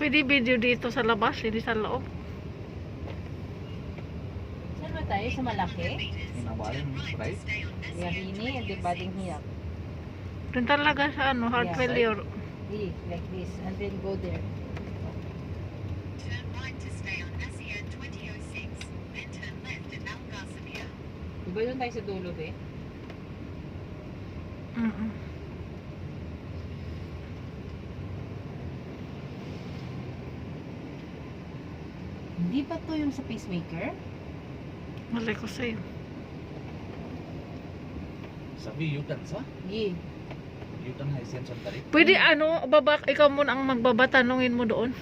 Pwede video dito sa labas, hindi sa loob. Saan ba tayo? Sa malaki? Hinawalan mo, right? Yahini, di ba ding hiyak? Doon talaga sa ano, heart Yeah. failure. Like this, and then go there. Turn right to stay on SEN 2006, then turn left at Algasavia. Di ba doon tayo sa dulo, be? Hindi ba to yung sa pacemaker? Malay ko sa'yo. Sabi, yutan sa? Yeah. Yutan hay sense on tarik. Pwede ano, ikaw muna ang magbaba, tanungin mo doon.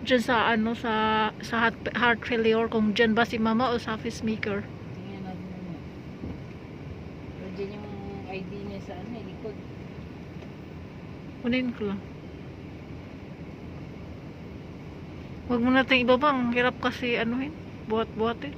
Diyan sa ano, sa heart failure, kung diyan ba si mama o sa pacemaker. Tingnan natin ano. Pero dyan yung ID niya sa ano, likod. Kunin ko lang. Huwag mo natin ibaba, ang hirap kasi anuhin, buhat-buhatin.